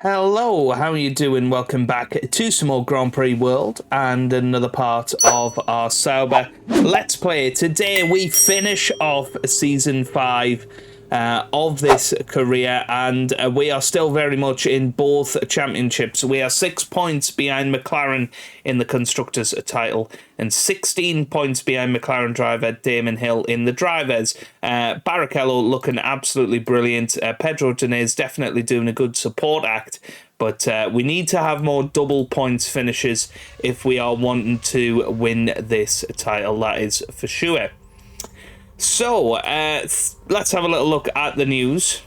Hello, how are you doing? Welcome back to some more Grand Prix World and another part of our Sauber Let's Play. Today we finish off Season 5 of this career, and we are still very much in both championships. We are 6 points behind McLaren in the Constructors' title and 16 points behind McLaren driver Damon Hill in the Drivers. Barrichello looking absolutely brilliant. Pedro Diniz definitely doing a good support act, but we need to have more double points finishes if we are wanting to win this title, that is for sure. So, let's have a little look at the news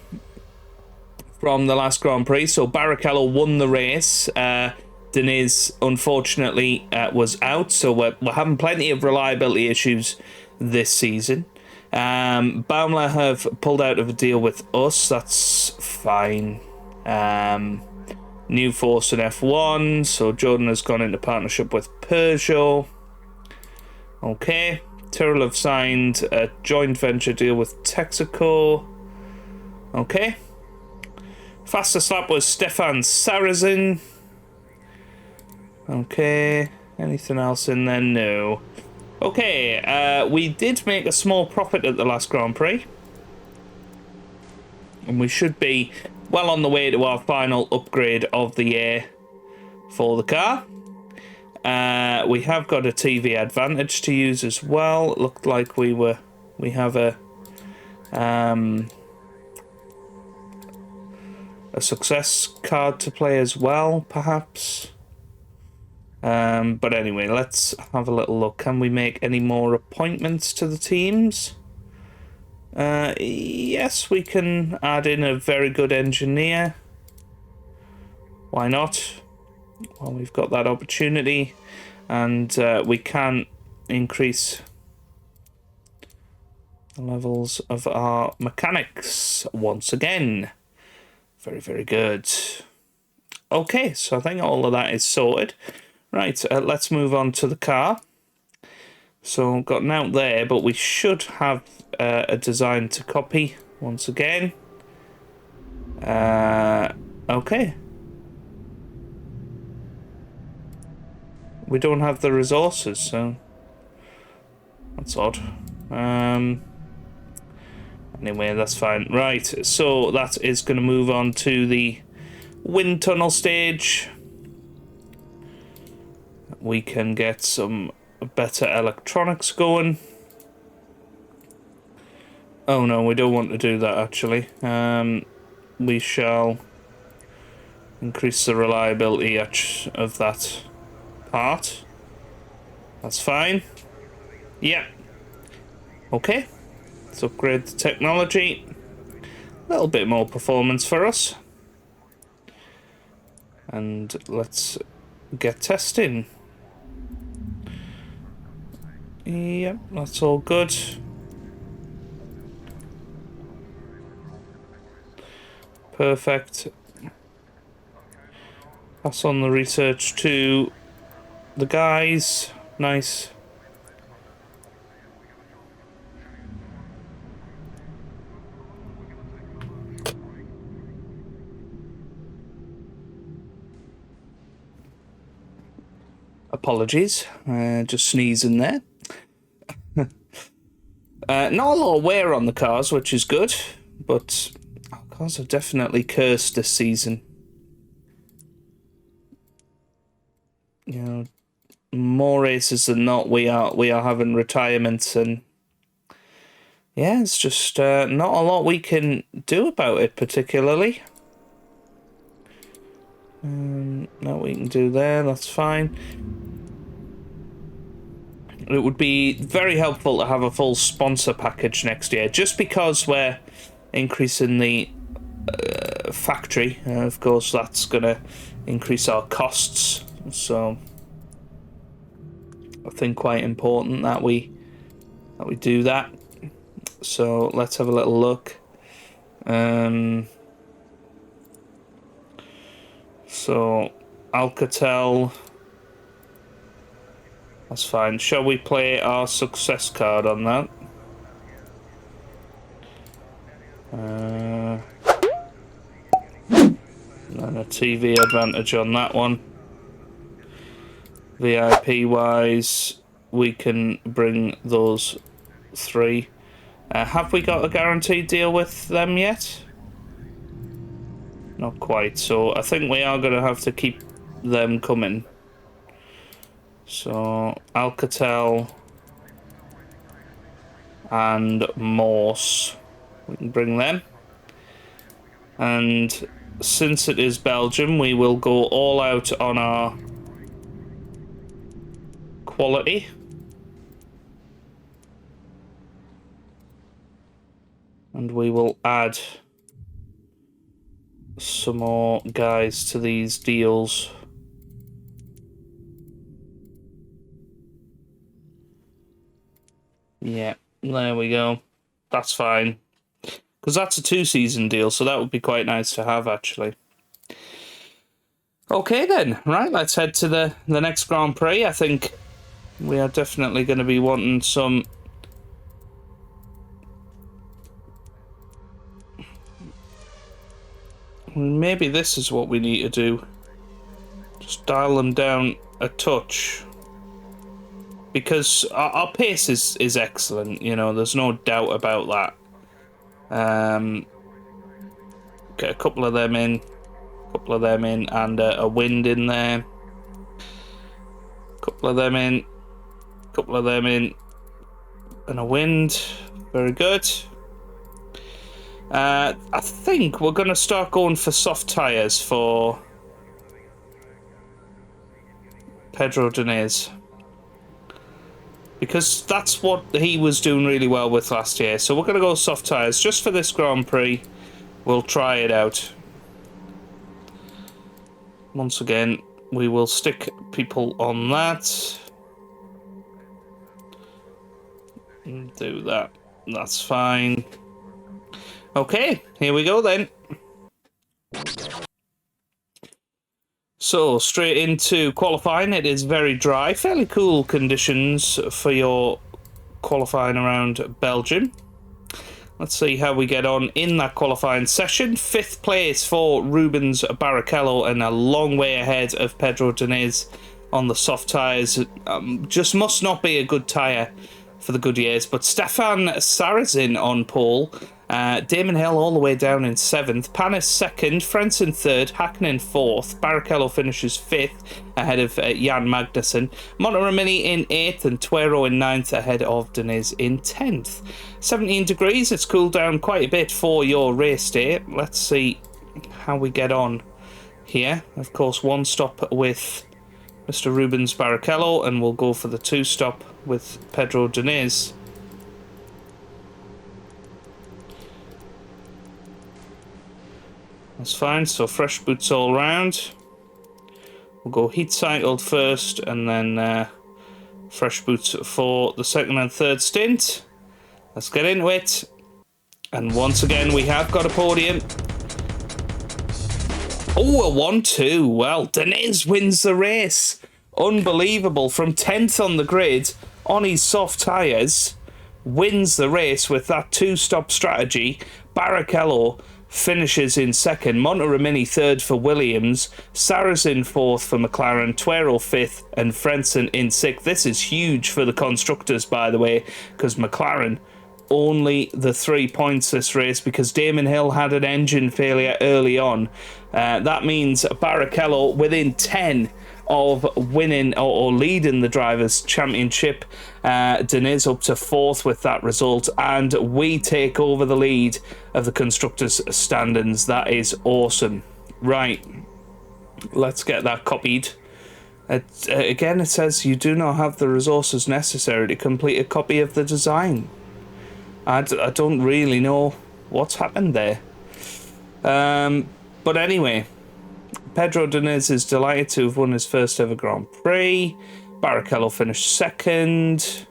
from the last Grand Prix. So, Barrichello won the race. Diniz, unfortunately, was out. So, we're having plenty of reliability issues this season. Baumler have pulled out of a deal with us. That's fine. New force in F1. So, Jordan has gone into partnership with Peugeot. Okay. Tyrrell have signed a joint venture deal with Texaco. Okay. Fastest lap was Stefan Sarrazin. Okay. Anything else in there? No. Okay. We did make a small profit at the last Grand Prix. And we should be well on the way to our final upgrade of the year for the car. We have got a TV advantage to use as well. It looked like we have a success card to play as well, perhaps. But anyway, let's have a little look. Can we make any more appointments to the teams? Yes, we can add in a very good engineer. Why not? Well, we've got that opportunity, and we can increase the levels of our mechanics once again. Very, very good. Okay, so I think all of that is sorted. Right, let's move on to the car. So, got an out there, but we should have a design to copy once again. Okay. We don't have the resources, so that's odd. Anyway, that's fine. Right, so that is going to move on to the wind tunnel stage. We can get some better electronics going. Oh no, we don't want to do that actually. We shall increase the reliability of that part. That's fine. Yeah. Okay. Let's upgrade the technology. A little bit more performance for us. And let's get testing. Yep, that's all good. Perfect. Pass on the research to the guys. Nice. Apologies. Just sneezing there. Not a lot of wear on the cars, which is good, but our cars are definitely cursed this season. You know, more races than not, we are having retirements, and yeah, it's just not a lot we can do about it particularly. No, we can do there. That's fine. It would be very helpful to have a full sponsor package next year, just because we're increasing the factory. Of course, that's going to increase our costs. So I think quite important that we do that. So let's have a little look. So Alcatel. That's fine. Shall we play our success card on that? And a TV advantage on that one. VIP wise, we can bring those 3. Have we got a guaranteed deal with them yet? Not quite, so I think we are going to have to keep them coming. So, Alcatel and Morse, we can bring them. And since it is Belgium, we will go all out on our quality. And we will add some more guys to these deals. Yeah, there we go. That's fine. Because that's a 2-season deal, so that would be quite nice to have, actually. Okay, then. Right, let's head to the next Grand Prix. I think we are definitely going to be wanting some... Maybe this is what we need to do. Just dial them down a touch. Because our pace is excellent, you know, there's no doubt about that. Get a couple of them in, and a wind in there. Couple of them in, and a wind. Very good. I think we're going to start going for soft tyres for Pedro Diniz. Because that's what he was doing really well with last year. So we're going to go soft tyres just for this Grand Prix. We'll try it out. Once again, we will stick people on that. Do that. That's fine. Okay, here we go then. So, straight into qualifying. It is very dry, fairly cool conditions for your qualifying around Belgium. Let's see how we get on in that qualifying session. 5th place for Rubens Barrichello and a long way ahead of Pedro Diniz on the soft tyres. Just must not be a good tyre for the Goodyears. But Stefan Sarrazin on pole. Damon Hill all the way down in 7th. Panis 2nd. Frentzen 3rd. Hakkinen 4th. Barrichello finishes 5th ahead of Jan Magnussen. Monteromini in 8th and Tuero in 9th ahead of Diniz in 10th. 17 degrees. It's cooled down quite a bit for your race day. Let's see how we get on here. Of course, 1 stop with Mr. Rubens Barrichello, and we'll go for the 2 stop with Pedro Diniz. That's fine, so fresh boots all round. We'll go heat cycled first, and then fresh boots for the 2nd and 3rd stint. Let's get into it. And once again, we have got a podium. Oh, a 1-2. Well, Diniz wins the race. Unbelievable. From 10th on the grid, on his soft tyres, wins the race with that 2-stop strategy. Barrichello finishes in 2nd, Monteromini 3rd for Williams, Sarrazin 4th for McLaren, Tuero 5th, and Frentzen in 6th. This is huge for the constructors, by the way, because McLaren only the 3 points this race because Damon Hill had an engine failure early on. That means Barrichello within 10 of winning or leading the Drivers' Championship. Diniz up to 4th with that result, and we take over the lead of the Constructors' standings. That is awesome. Right, let's get that copied. Again, it says you do not have the resources necessary to complete a copy of the design. I don't really know what's happened there. But anyway, Pedro Diniz is delighted to have won his first ever Grand Prix. Barrichello finished 2nd.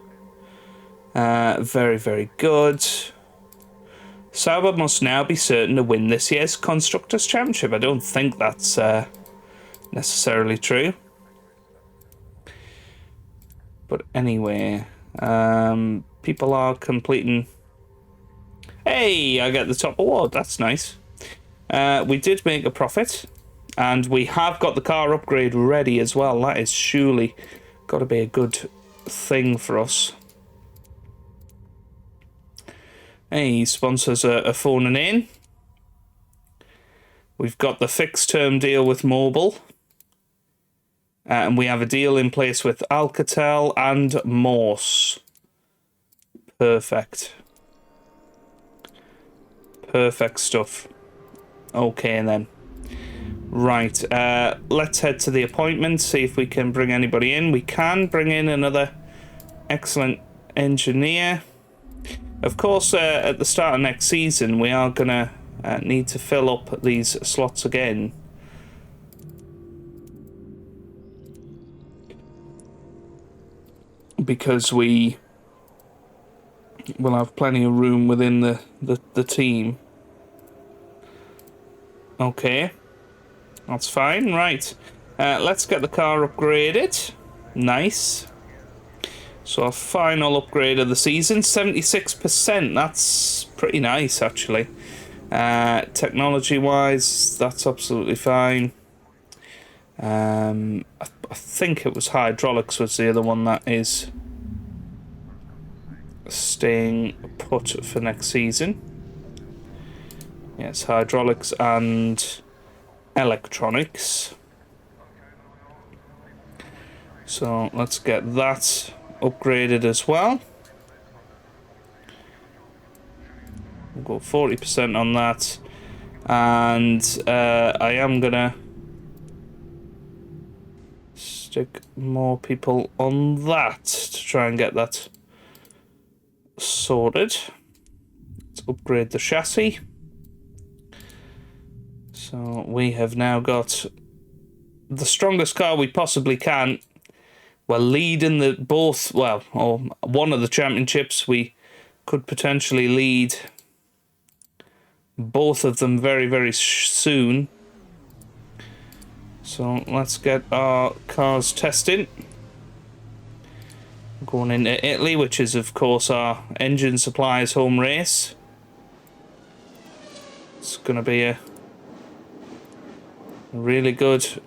Very, very good. Sauber must now be certain to win this year's Constructors' Championship. I don't think that's necessarily true. But anyway, people are completing... Hey, I get the top award. That's nice. We did make a profit. And we have got the car upgrade ready as well. That is surely got to be a good thing for us. Hey, sponsors are phoning in. We've got the fixed term deal with Mobil. And we have a deal in place with Alcatel and Morse. Perfect. Perfect stuff. Okay, then. Right, let's head to the appointment, see if we can bring anybody in. We can bring in another excellent engineer. Of course, at the start of next season, we are going to need to fill up these slots again. Because we will have plenty of room within the team. Okay. That's fine, right. Let's get the car upgraded. Nice. So our final upgrade of the season, 76%. That's pretty nice, actually. Technology-wise, that's absolutely fine. I think it was hydraulics was the other one that is staying put for next season. Yes, hydraulics and electronics. So let's get that upgraded as well. We'll go 40% on that, and I am gonna stick more people on that to try and get that sorted. Let's upgrade the chassis. So we have now got the strongest car we possibly can. We're leading the both, well, or one of the championships. We could potentially lead both of them very, very soon. So let's get our cars testing. Going into Italy, which is of course our engine supplier's home race. It's going to be a really good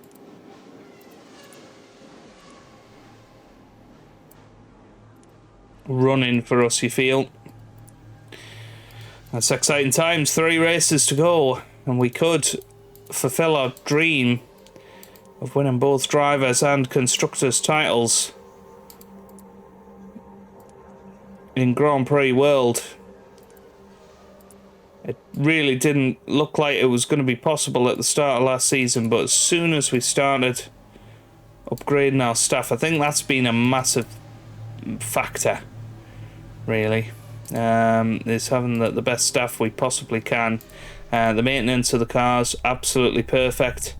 run-in for us, you feel. That's exciting times. 3 races to go, and we could fulfill our dream of winning both drivers and constructors titles in Grand Prix World. It really didn't look like it was going to be possible at the start of last season, but as soon as we started upgrading our staff, I think that's been a massive factor, really, is having the best staff we possibly can. The maintenance of the cars, absolutely perfect.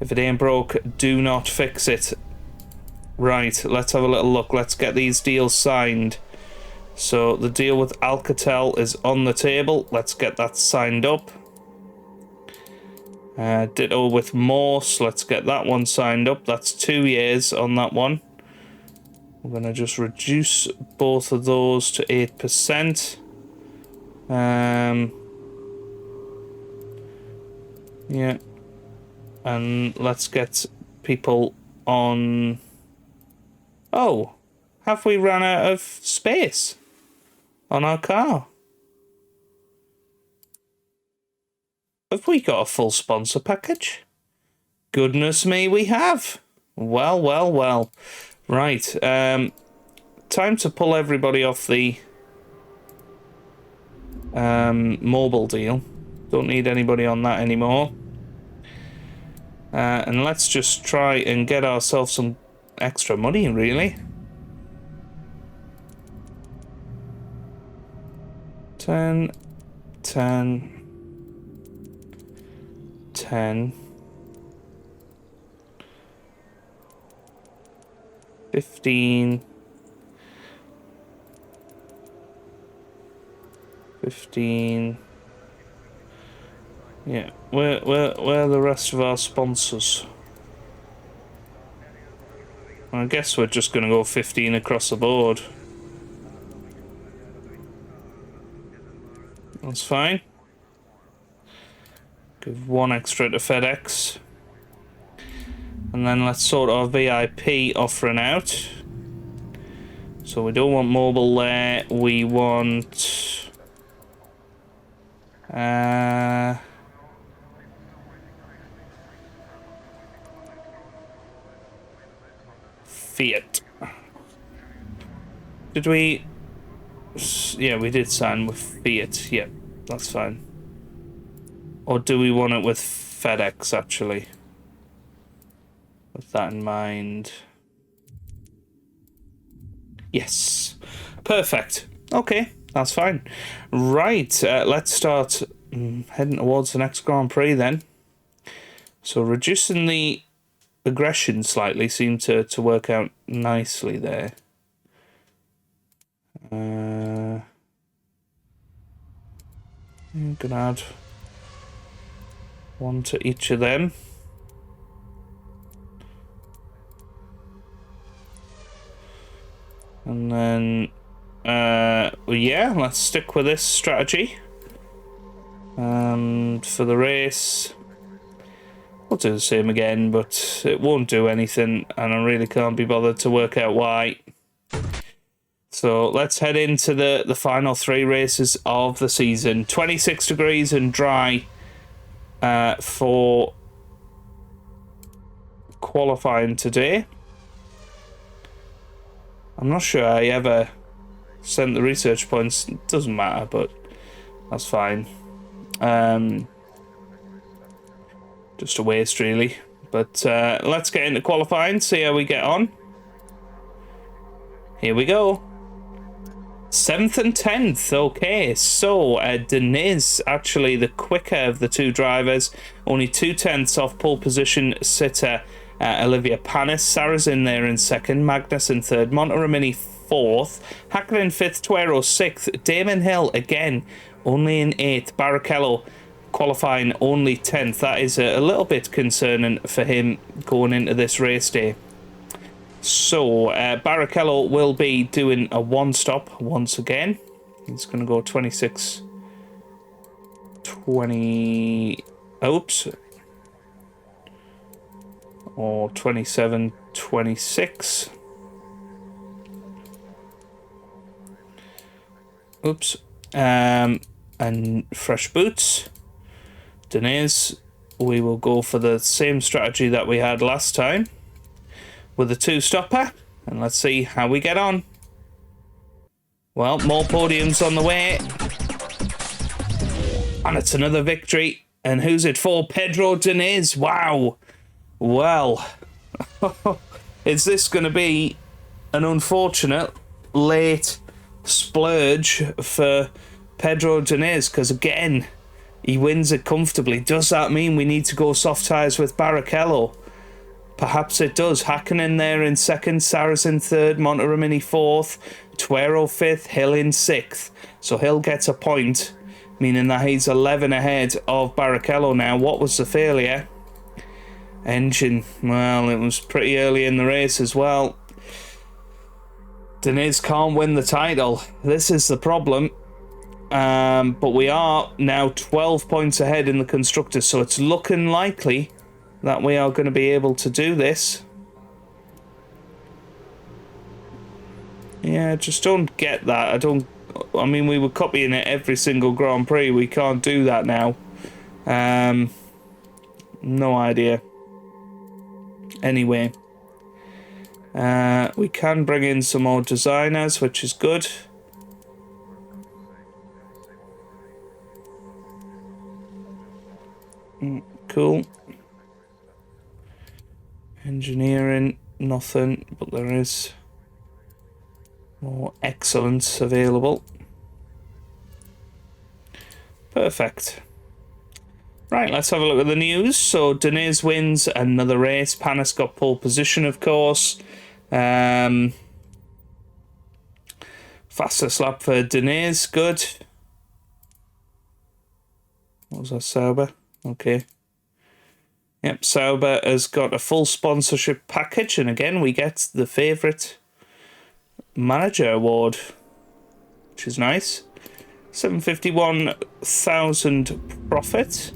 If it ain't broke, do not fix it. Right, let's have a little look. Let's get these deals signed. So the deal with Alcatel is on the table. Let's get that signed up. Ditto with Morse. Let's get that one signed up. That's 2 years on that one. We're going to just reduce both of those to 8%. Yeah. And let's get people on... Oh, have we run out of space on our car? Have we got a full sponsor package? Goodness me, we have. Well, well, well. Right, time to pull everybody off the Mobil deal. Don't need anybody on that anymore. And let's just try and get ourselves some extra money, really. 10, 10, 10, 15, 15. Yeah, where are the rest of our sponsors? I guess we're just going to go 15 across the board. That's fine. Give 1 extra to FedEx. And then let's sort our VIP offering out. So we don't want mobile there. We want... Fiat. Did we... Yeah, we did sign with Fiat. Yeah, that's fine. Or do we want it with FedEx, actually? With that in mind... Yes. Perfect. Okay, that's fine. Right, let's start heading towards the next Grand Prix then. So reducing the aggression slightly seemed to work out nicely there. I'm gonna add one to each of them. And then, well, yeah, let's stick with this strategy. And for the race, we'll do the same again, but it won't do anything, and I really can't be bothered to work out why. So let's head into the final 3 races of the season. 26 degrees and dry for qualifying today. I'm not sure I ever sent the research points. It doesn't matter, but that's fine. Just a waste, really. But let's get into qualifying, see how we get on. Here we go. 7th and 10th. Okay, so Deniz, actually the quicker of the 2 drivers. Only 2/10 off pole position sitter Olivia Panis. Sarah's in there in 2nd. Magnus in 3rd. Monteramini 4th. Hackett in 5th. Tuero 6th. Damon Hill again only in 8th. Barrichello qualifying only 10th. That is a little bit concerning for him going into this race day. So Barrichello will be doing a 1-stop once again. He's going to go 26 20. Oops. Or 27 26. Oops. And fresh boots. Deniz, we will go for the same strategy that we had last time with a 2-stopper, and let's see how we get on. Well, more podiums on the way, and it's another victory. And who's it for? Pedro Deniz. Wow. Well, is this going to be an unfortunate late splurge for Pedro Deniz? Because again, he wins it comfortably. Does that mean we need to go soft tyres with Barrichello? Perhaps it does. Hakkinen there in 2nd, Sarah's in 3rd, Monteramini 4th, Tuero 5th, Hill in 6th. So Hill gets a point, meaning that he's 11 ahead of Barrichello now. What was the failure? Engine. Well, it was pretty early in the race as well. Deniz can't win the title. This is the problem. But we are now 12 points ahead in the constructors, so it's looking likely that we are going to be able to do this. Yeah, just don't get that. I mean, we were copying it every single Grand Prix. We can't do that now. No idea. Anyway, we can bring in some more designers, which is good. Cool. Engineering, nothing, but there is more excellence available. Perfect. Right, let's have a look at the news. So Deniz wins another race. Panis got pole position, of course. Fastest lap for Deniz, good. What was that, Sauber? Okay. Yep, Sauber has got a full sponsorship package, and again we get the favourite manager award, which is nice. 751,000 profit.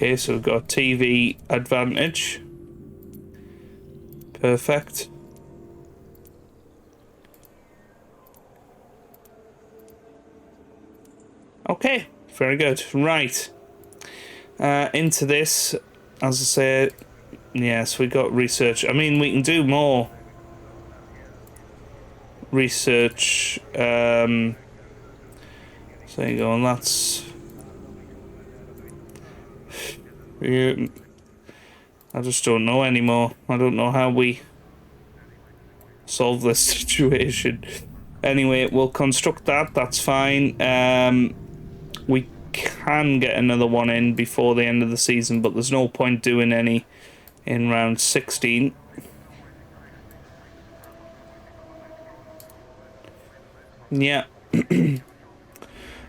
Okay, so we've got TV advantage. Perfect. Okay, very good. Right. Into this, as I said, yes, we got research. I mean, we can do more research. So there you go, and that's... Yeah, I just don't know anymore. I don't know how we solve this situation. Anyway, we'll construct that. That's fine. We can get another one in before the end of the season, but there's no point doing any in round 16. Yeah.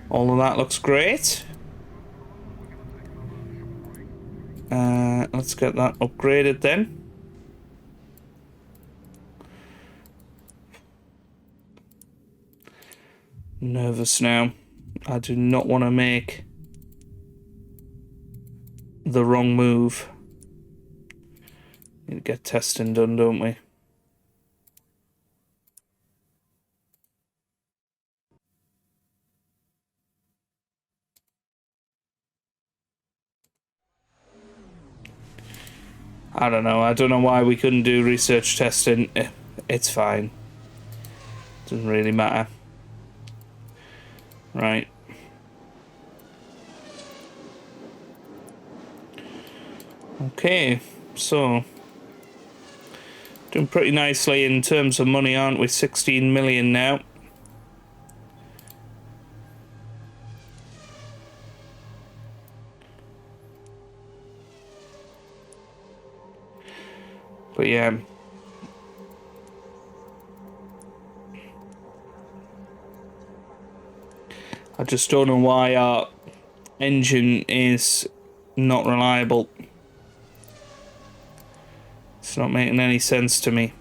All of that looks great. Let's get that upgraded then. Nervous now. I do not want to make the wrong move. Need to get testing done, don't we? I don't know. I don't know why we couldn't do research testing. It's fine. Doesn't really matter. Right. Okay, so doing pretty nicely in terms of money, aren't we? 16 million now. But yeah. I just don't know why our engine is not reliable. It's not making any sense to me.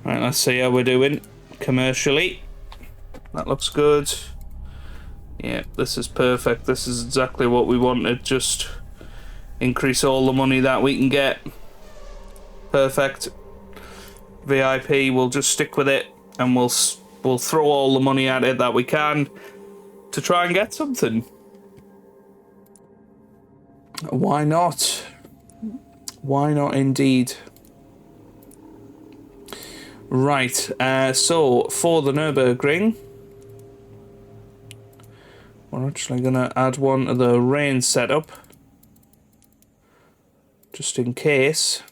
Right, let's see how we're doing commercially. That looks good. Yeah, this is perfect. This is exactly what we wanted. Just increase all the money that we can get. Perfect. VIP, we'll just stick with it, and we'll throw all the money at it that we can to try and get something. Why not? Why not indeed? Right, so for the Nürburgring, we're actually going to add one to the rain setup, just in case.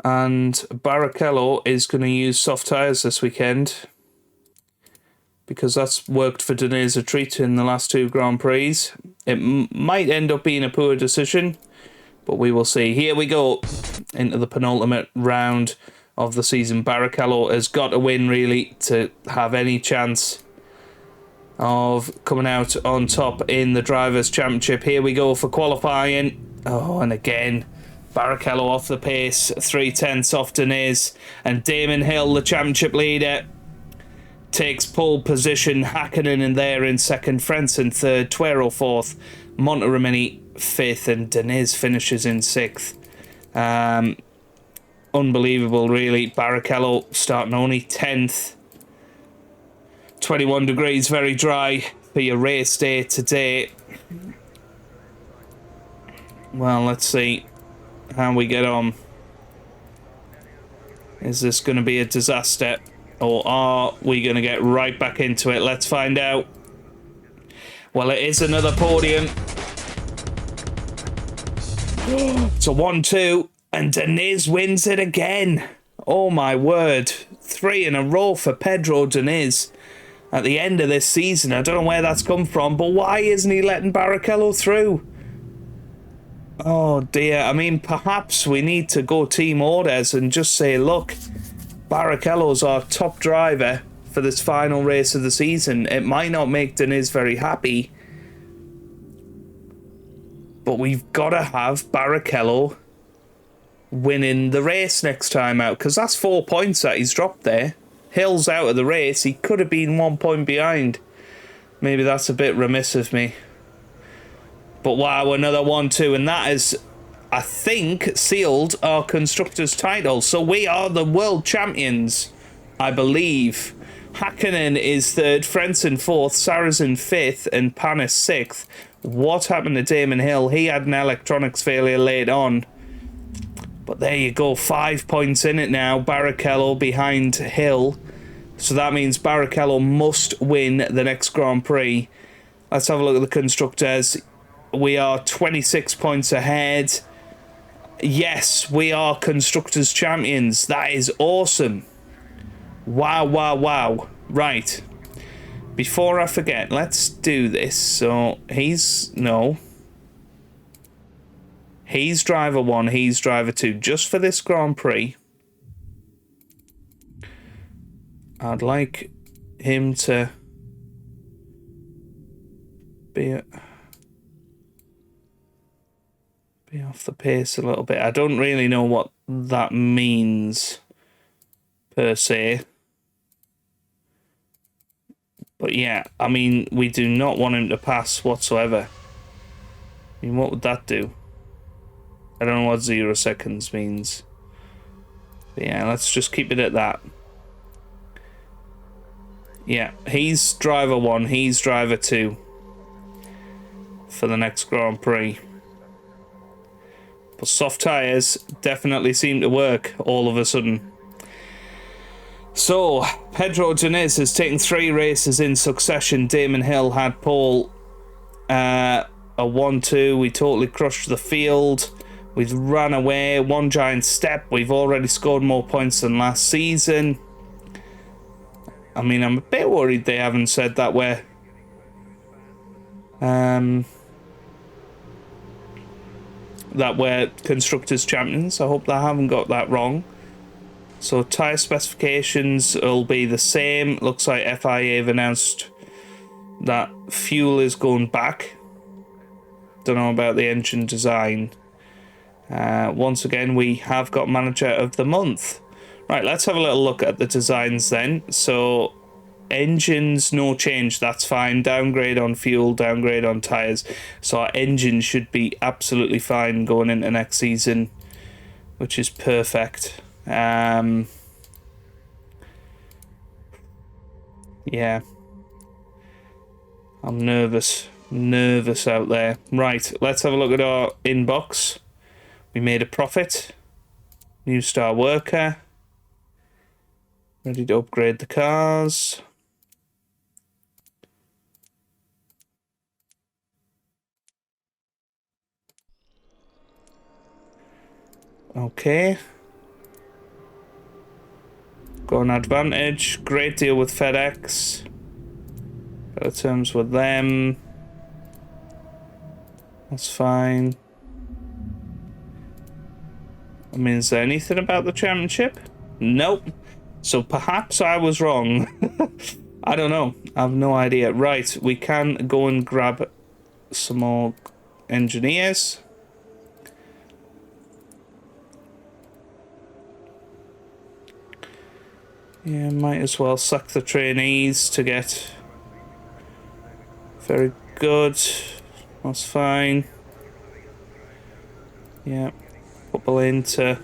And Barrichello is going to use soft tyres this weekend, because that's worked for Denis Retreat in the last two Grand Prix. It might end up being a poor decision, but we will see. Here we go into the penultimate round of the season. Barrichello has got to win, really, to have any chance of coming out on top in the Drivers' Championship. Here we go for qualifying. Oh, and again, Barrichello off the pace, 3/10 off Denis, and Damon Hill, the championship leader, takes pole position. Hakkinen in there in second, Frentzen third, Tuero fourth, Monteremini fifth, and Denis finishes in sixth. Unbelievable, really. Barrichello starting only 10th. 21 degrees, very dry for your race day today. Well, let's see how we get on. Is this going to be a disaster, or are we going to get right back into it? Let's find out. Well, it is another podium. It's a 1-2, and Denis wins it again. Oh my word. 3 in a row for Pedro Denis at the end of this season. I don't know where that's come from, but why isn't he letting Barrichello through? Oh dear. I mean, perhaps we need to go team orders and just say, look, Barrichello's our top driver for this final race of the season. It might not make Denis very happy, but we've got to have Barrichello winning the race next time out, because that's 4 points that he's dropped there. Hill's out of the race. He could have been 1 point behind. Maybe that's a bit remiss of me. But wow, another 1-2, and that is, I think, sealed our Constructors' title. So we are the world champions, I believe. Hakkinen is third, Frentzen fourth, Sarrazin fifth, and Panis sixth. What happened to Damon Hill? He had an electronics failure late on. But there you go, 5 points in it now. Barrichello behind Hill. So that means Barrichello must win the next Grand Prix. Let's have a look at the Constructors. We are 26 points ahead. Yes, we are Constructors champions. That is awesome. Wow, wow, wow. Right. Before I forget, let's do this. So, he's driver 1, he's driver 2. Just for this Grand Prix, I'd like him to be off the pace a little bit. I don't really know what that means, per se. But yeah, I mean, we do not want him to pass whatsoever. I mean, what would that do? I don't know what 0 seconds means. But yeah, let's just keep it at that. Yeah, he's driver 1, he's driver 2 for the next Grand Prix. But soft tyres definitely seem to work all of a sudden. So, Pedro Diniz has taken 3 races in succession. Damon Hill had pole, a 1-2. We totally crushed the field. We've run away. 1 giant step. We've already scored more points than last season. I mean, I'm a bit worried they haven't said that we're Constructors champions. I hope they haven't got that wrong. So tyre specifications will be the same. Looks like FIA have announced that fuel is going back. Don't know about the engine design. Once again, we have got Manager of the Month. Right, let's have a little look at the designs then. So engines, no change, that's fine. Downgrade on fuel, downgrade on tyres. So our engine should be absolutely fine going into next season, which is perfect. Yeah, I'm nervous out there. Right, let's have a look at our inbox. We made a profit. New star worker. Ready to upgrade the cars. Okay. Got an advantage. Great deal with FedEx. Better terms with them. That's fine. I mean, is there anything about the championship? Nope. So perhaps I was wrong. I don't know. I have no idea. Right, we can go and grab some more engineers. Yeah, might as well sack the trainees to get... Very good. That's fine. Yeah. Couple in to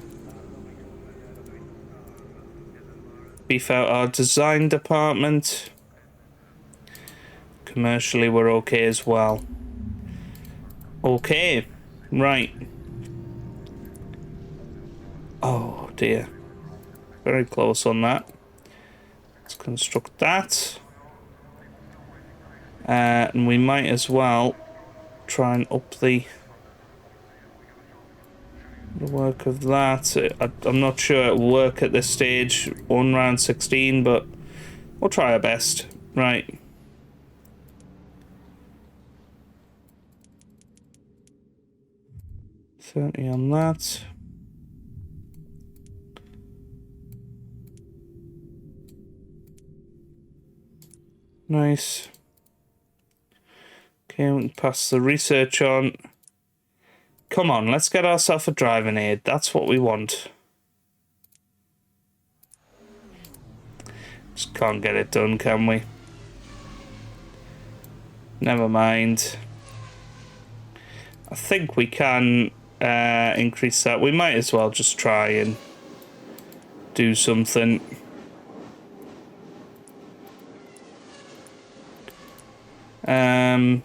beef out our design department. Commercially, we're okay as well. Okay. Right. Oh, dear. Very close on that. Let's construct that. And we might as well try and up the work of that. I'm not sure it'll work at this stage on round 16, but we'll try our best. Right. $30 on that. Nice. Okay, we can pass the research on. Come on, let's get ourselves a driving aid. That's what we want. Just can't get it done, can we? Never mind. I think we can increase that. We might as well just try and do something. I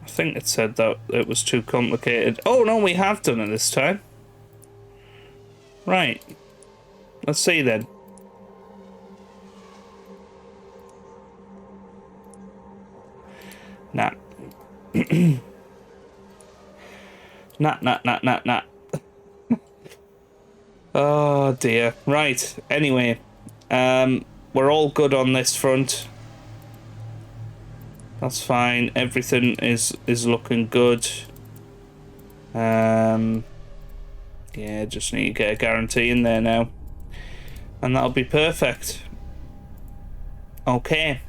think it said that it was too complicated. Oh no, we have done it this time. Right. Let's see then. Nah. Nah. Oh dear. Right. Anyway, we're all good on this front. That's fine. Everything is looking good. Yeah, just need to get a guarantee in there now, and that'll be perfect. Okay.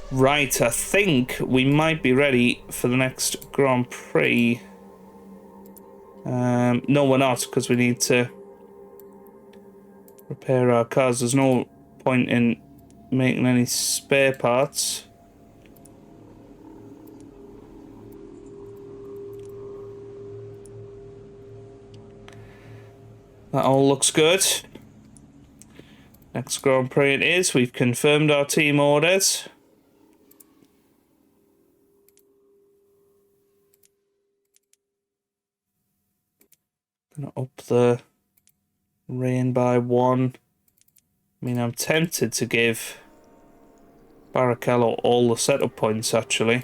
Right, I think we might be ready for the next Grand Prix. No, we're not, because we need to repair our cars. There's no point in making any spare parts. That all looks good. Next Grand Prix it is. We've confirmed our team orders. Gonna up the rain by 1. I mean, I'm tempted to give Barrichello all the setup points, actually.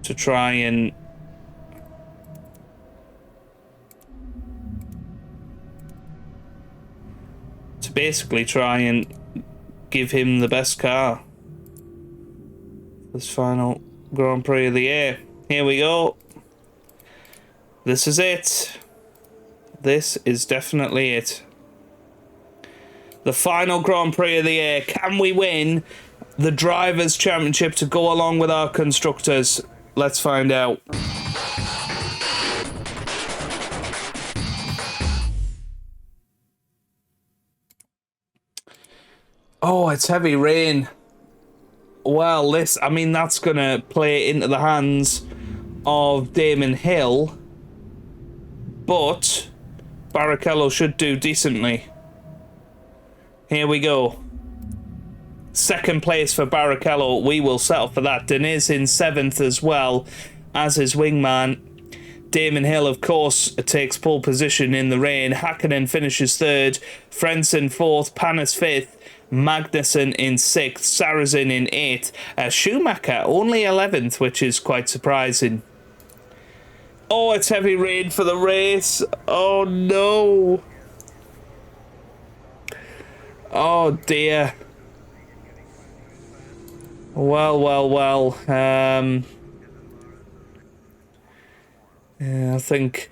To try and basically try and give him the best car. This final Grand Prix of the year. Here we go. This is it. This is definitely it. The final Grand Prix of the year. Can we win the Drivers' Championship to go along with our Constructors? Let's find out. Oh, it's heavy rain. Well, I mean, that's going to play into the hands of Damon Hill. But Barrichello should do decently. Here we go. Second place for Barrichello. We will settle for that. Deniz in 7th as well as his wingman. Damon Hill, of course, takes pole position in the rain. Hakkinen finishes 3rd. Frentzen 4th. Panis 5th. Magnussen in 6th. Sarrazin in 8th. Schumacher only 11th, which is quite surprising. Oh, it's heavy rain for the race. Oh, no. Oh, dear. Well. Yeah, I think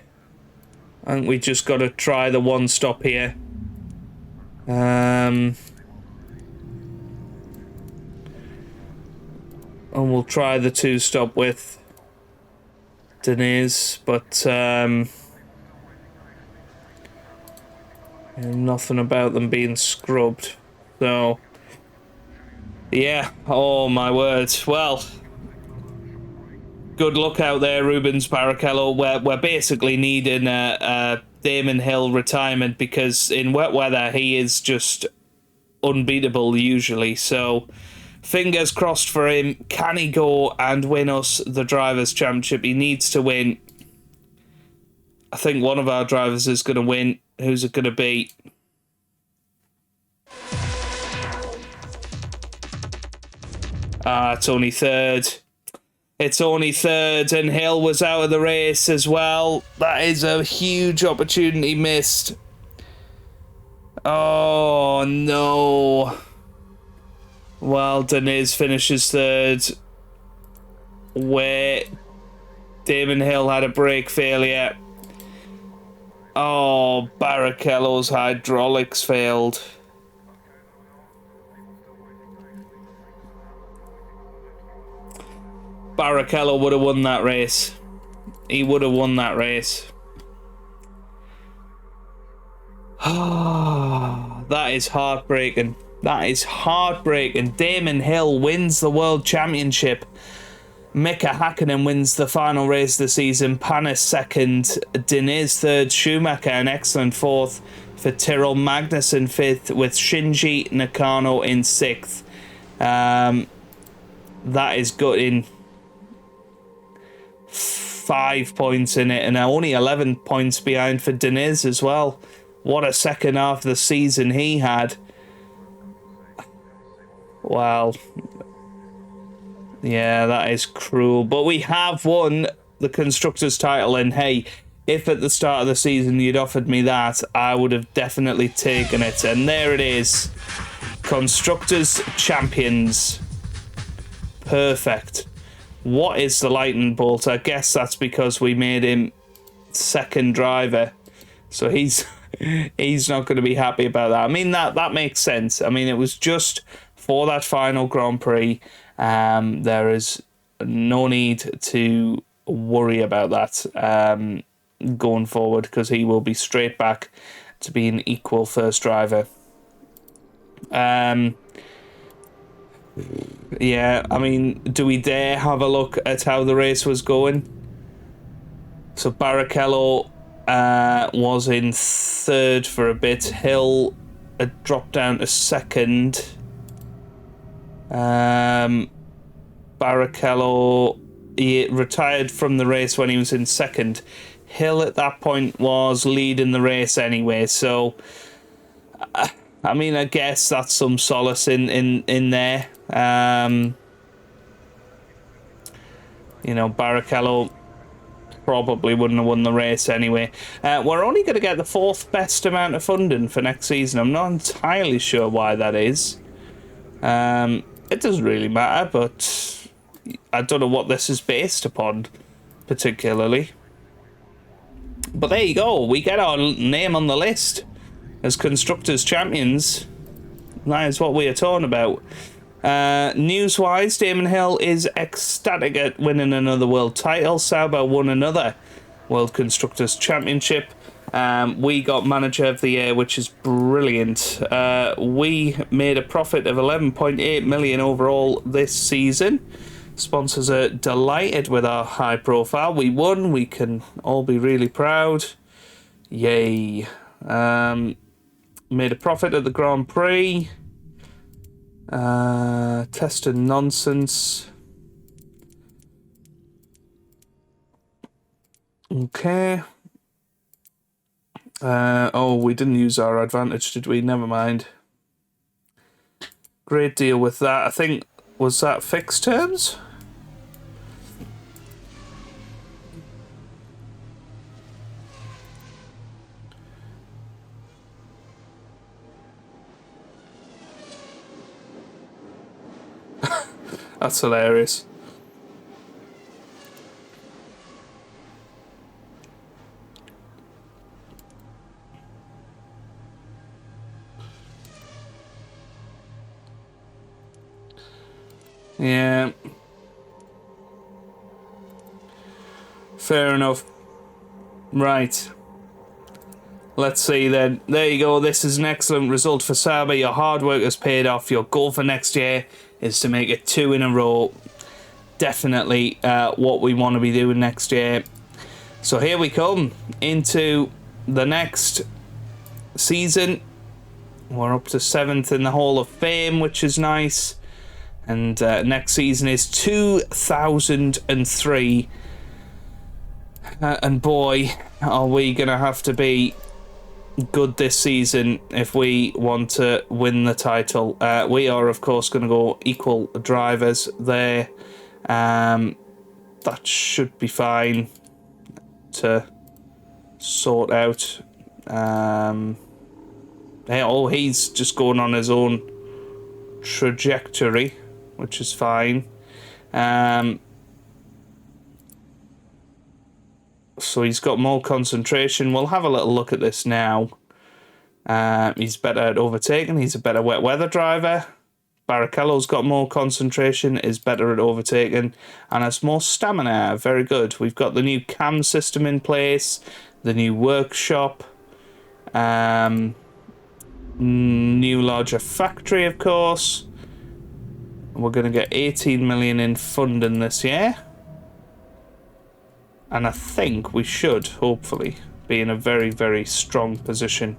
we just got to try the one stop here. And we'll try the 2 stop with Deniz, but nothing about them being scrubbed. So yeah, oh my word. Well, good luck out there, Rubens Barrichello. We're basically needing a Damon Hill retirement, because in wet weather he is just unbeatable usually. So fingers crossed for him. Can he go and win us the Drivers' Championship? He needs to win. I think one of our drivers is going to win. Who's it going to be? It's only 3rd. It's only 3rd, and Hill was out of the race as well. That is a huge opportunity missed. Oh, no. Well, Deniz finishes 3rd, where Damon Hill had a brake failure. Oh, Barrichello's hydraulics failed. Barrichello would have won that race. He would have won that race. That is heartbreaking. That is heartbreaking. Damon Hill wins the World Championship. Mika Hakkinen wins the final race of the season. Panis second. Diniz third. Schumacher an excellent fourth for Tyrrell. Magnussen fifth with Shinji Nakano in sixth. That is gutting. 5 points in it and only 11 points behind for Diniz as well. What a second half of the season he had. Wow. Yeah, that is cruel. But we have won the Constructors' title, and hey, if at the start of the season you'd offered me that, I would have definitely taken it. And there it is. Constructors Champions. Perfect. What is the lightning bolt? I guess that's because we made him second driver. So he's not going to be happy about that. I mean, that makes sense. I mean, it was just for that final Grand Prix. There is no need to worry about that going forward, because he will be straight back to being equal first driver. Yeah, I mean, do we dare have a look at how the race was going? So Barrichello was in third for a bit. Hill had dropped down to second. Barrichello, he retired from the race when he was in second. Hill at that point was leading the race anyway, so I mean, I guess that's some solace in there. You know, Barrichello probably wouldn't have won the race anyway. We're only going to get the fourth best amount of funding for next season. I'm not entirely sure why that is. It doesn't really matter, but I don't know what this is based upon particularly. But there you go. We get our name on the list as Constructors Champions. That is what we are talking about. News-wise, Damon Hill is ecstatic at winning another world title. Sauber won another World Constructors Championship. We got Manager of the Year, which is brilliant. We made a profit of 11.8 million overall this season. Sponsors are delighted with our high profile. We won. We can all be really proud. Yay. Made a profit at the Grand Prix. Test and nonsense. Okay. Oh, we didn't use our advantage, did we? Never mind. Great deal with that. I think, was that fixed terms? That's hilarious. Yeah. Fair enough. Right. Let's see then. There you go. This is an excellent result for Sauber. Your hard work has paid off. Your goal for next year is to make it 2 in a row. Definitely what we want to be doing next year. So here we come into the next season. We're up to 7th in the Hall of Fame, which is nice. And next season is 2003. And boy, are we going to have to be good this season if we want to win the title. We are, of course, going to go equal drivers there. That should be fine to sort out. He's just going on his own trajectory, which is fine. So he's got more concentration. We'll have a little look at this now. He's better at overtaking. He's a better wet weather driver. Barrichello's got more concentration, is better at overtaking, and has more stamina. Very good. We've got the new cam system in place, the new workshop, new larger factory, of course. We're going to get 18 million in funding this year. And I think we should, hopefully, be in a very, very strong position.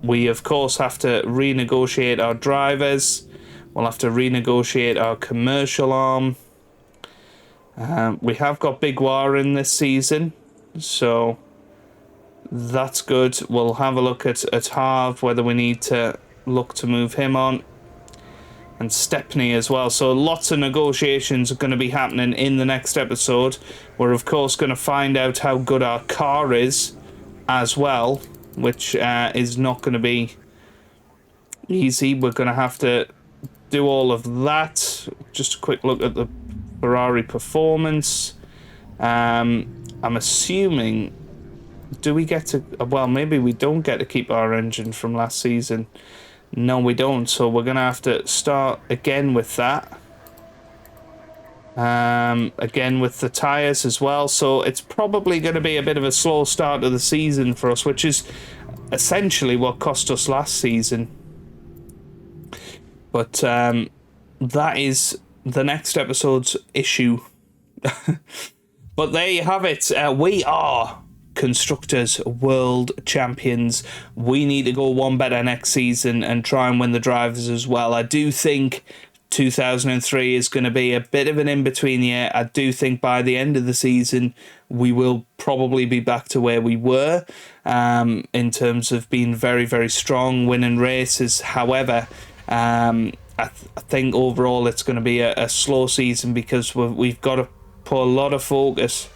We, of course, have to renegotiate our drivers. We'll have to renegotiate our commercial arm. We have got Big War in this season, so that's good. We'll have a look at Harv, whether we need to look to move him on. And Stepney as well. So lots of negotiations are going to be happening in the next episode. We're, of course, going to find out how good our car is as well, which is not going to be easy. We're going to have to do all of that. Just a quick look at the Ferrari Performance. I'm assuming... Do we get to... Well, maybe we don't get to keep our engine from last season. No, we don't. So we're going to have to start again with that. Again with the tyres as well. So it's probably going to be a bit of a slow start to the season for us, which is essentially what cost us last season. But that is the next episode's issue. But there you have it. We are Constructors World Champions. We need to go one better next season and try and win the drivers as well. I do think 2003 is going to be a bit of an in-between year. I do think by the end of the season we will probably be back to where we were in terms of being very, very strong, winning races. However, I think overall it's going to be a slow season because we've got to put a lot of focus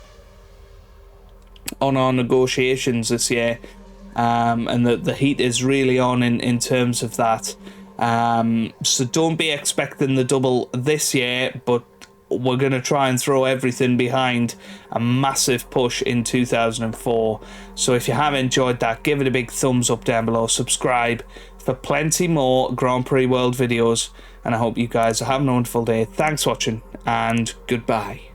on our negotiations this year, and the heat is really on in terms of that. So don't be expecting the double this year, but we're going to try and throw everything behind a massive push in 2004. So if you have enjoyed that, give it a big thumbs up down below, subscribe for plenty more Grand Prix World videos, and I hope you guys are having a wonderful day. Thanks for watching, and goodbye.